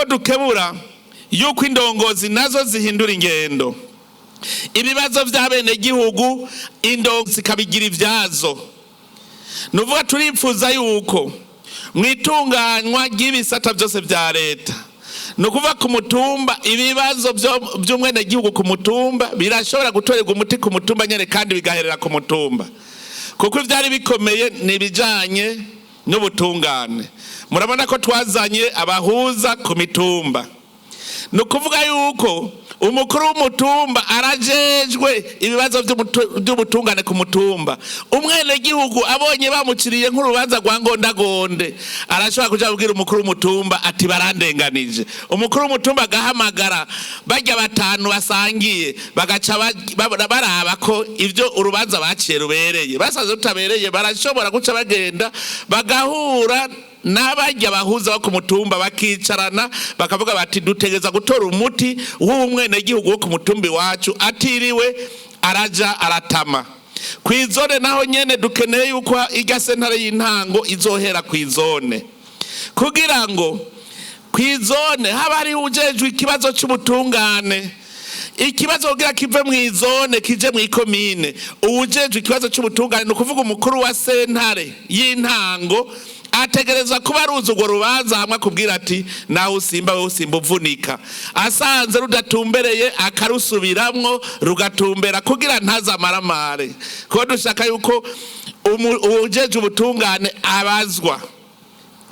nuko dukebura yuko indongozi nazo zihindura ingendo. Ibibazo vy'abenegihugu indongozi zikabigira ivyazo. Nuvuga turipfuza yuko mwitunganywa ry'ibisata byose vya leta, nukuva ku mutumba ibibazo by'umwenegihugu ku mutumba birashobora gutorerwa umuti ku mutumba nyene kandi bigaherera ku mutumba, kuko ivyari bikomeye nibijanye n'ubutungane. Murabona ko twazanye abahuza ku mitumba, nukuvuga yuko umukuru w'umutumba arajejwe ibibazo by'ubutungane ku mutumba. Umwenegihugu abonye bamuciriye nk'urubanza rwa ngondagonde arashobora kuja kubwira umukuru w'umutumba ati barandenganije. Umukuru w'umutumba agahamagara bajya batanu basangiye bagaca baraba ko ivyo urubanza baciye rubereye. Basaze rutabereye barashobora guca bagenda bagahura n'abajya bahuza bo ku mutumba bakicarana bakavuga bati dutegeza gutora umuti w'umwenegihugu wo ku mutumbi wacu atiriwe araja aratama. Kw'izone naho nyene dukeneye yuko irya sentare y'intango izohera kw'izone, kugira ngo kw'izone haba hari ujejwe ikibazo c'ubutungane. Ikibazo kugira kive mw'izone kije mw'ikomine, uwujejwe ikibazo c'ubutungane nukuvuga umukuru wa sentare y'intango ategereza kuba aruzi urwo rubanza hamwe akubwira ati nawe usimba we usimba uvunika. Asanze rudatumbereye akarusubiramwo rugatumbera kugira ntazamaramare. Kuko dushaka yuko ujeje ubutungane abazwa.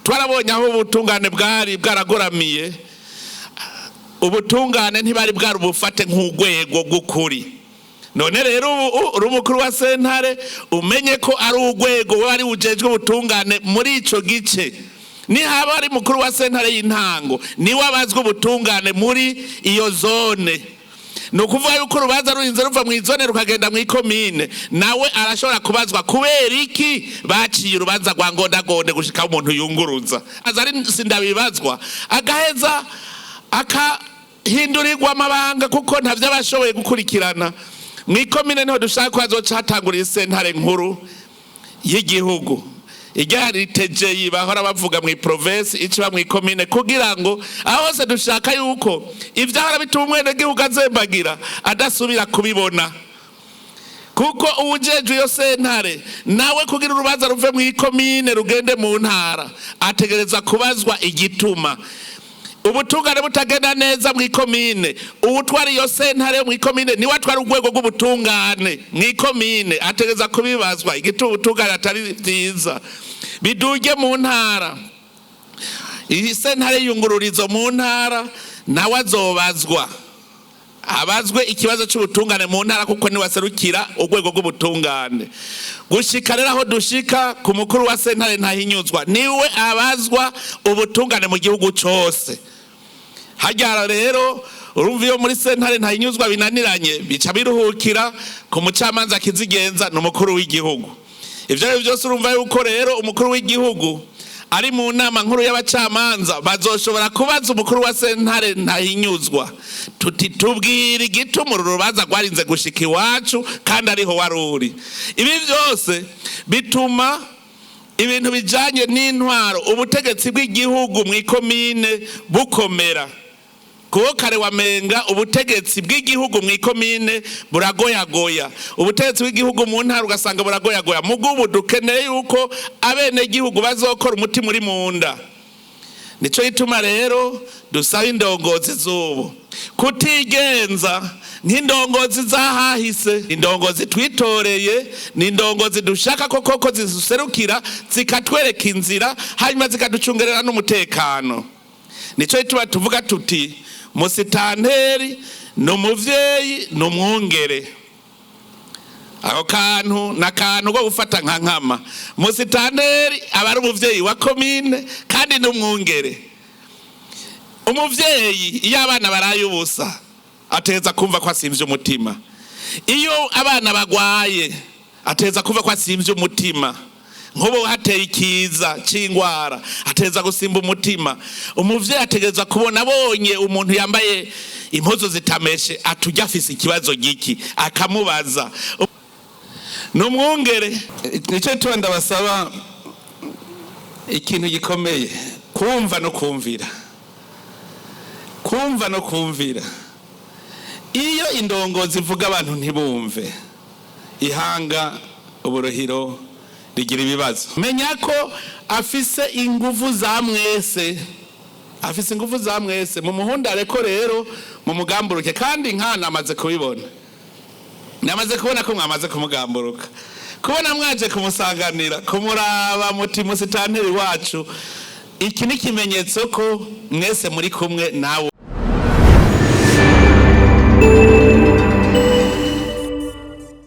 Twarabonye aho ubutungane bwari bwaragoramiye, ubutungane ntibari bwarubufate nk'urwego rw'ukuri. None rero uri umukuru wa sentare umenye ko ari urwego wari ujejwe ubutungane muri ico gice. Ni haba ari mukuru wa sentare y'intango ni wabazwe ubutungane muri iyo zone. Nukuvuga yuko urubanza rurinze ruva mw'izone rukagenda mw'ikomine, nawe arashobora kubazwa kubera iki baciye urubanza rwa ngondagonde gushika umuntu yunguruza. Azari sindabibazwa agaheza akahindurirwa amabanga kuko ntavyo abashoboye gukurikirana. Mwikomine niho dushaka ko hazoca hatangurira sentare nkuru y'igihugu. Igariteje bahora bavuga mw'iprovince iciba mwikomine, kugira ngo aho hose dushaka yuko ivyahora bituma umwenegihugu azembagira adasubira kubibona. Kuko uwujejwe iyo sentare nawe kugira urubanza ruve mwikomine rugende mu ntara ategereza kubazwa igituma ubutungane butagenda neza mw'ikomine. Uwutwara iyo sentare mw'ikomine ni watwara urwego rw'ubutungane mw'ikomine ategeza kubibazwa igituma ubutungane atari vyiza. Biduge mu ntara, iyi sentare yungururizo mu ntara nawe azobazwa, abazwe ikibazo c'ubutungane mu ntara kuko ni waserukira urwego rw'ubutungane. Gushika rero aho dushika ku mukuru wa sentare ntahinyuzwa niwe abazwa ubutungane mu gihugu cose. Hajya rero urumva iyo muri sentare ntahinyuzwa binaniranye bica biruhukira ku mucamanza kizigenza n'umukuru w'igihugu. Ivyo rero byose urumva yuko rero umukuru w'igihugu ari mu nama nkuru y'abacamanza bazoshobora kubaza umukuru wa sentare ntahinyuzwa tuti tubwira igituma uru rubanza rwarinze gushika iwacu kandi ariho waruri. Ibi byose bituma ibintu bijanye n'intwaro ubutegetsi bw'igihugu mw'ikomine bukomera. Kuko kare wamenga ubutegetsi bw'igihugu mw'ikomine buragoyagoya, ubutegetsi bw'igihugu mu ntara ugasanga buragoyagoya. Mugubu dukeneye yuko abenegihugu bazokora umuti muri munda. Nico gituma rero dusaba indongozi z'ubu kutigenza nk'indongozi zahahise. Indongozi twitoreye ni indongozi dushaka koko ziserukira zikatwereka inzira hanyuma zikaducungerera n'umutekano. Nico gituma tuvuga tuti musitanteri n'umuvyeyi n'umwungere. Aho kantu nakantu ko gufata nka nkama. Musitanteri abari umuvyeyi wa komine kandi n'umwungere. Umuvyeyi iyo abana baraye ubusa ateza kumva ko asimvye umutima. Iyo abana bagwaye ateza kumva ko asimvye umutima. Nkubo hateye ikiza c'ingwara ateza gusimba umutima. Umuvyeyi ategeza kubona abonye umuntu yambaye impuzu zitameshe atujya afise ikibazo giki akamubaza. N'umwungere nico tuba ndabasaba ikintu gikomeye kumva no kumvira. kumva no kumvira. Iyo indongozi ivuga abantu ntibumve, ihanga uburuhiro rigira ibibazo. Menya ko afise ingufu za mwese, afise ingufu za mwese mu muhundare ko rero mu mugamburuke, kandi nkana amaze kubibona. Namaze kubona ko mwamaze kumugamburuka, kubona mwaje kumusanganira, kumuraba muti musitanteri wacu. Iki ni kimenyetso ko mwese muri kumwe nawe.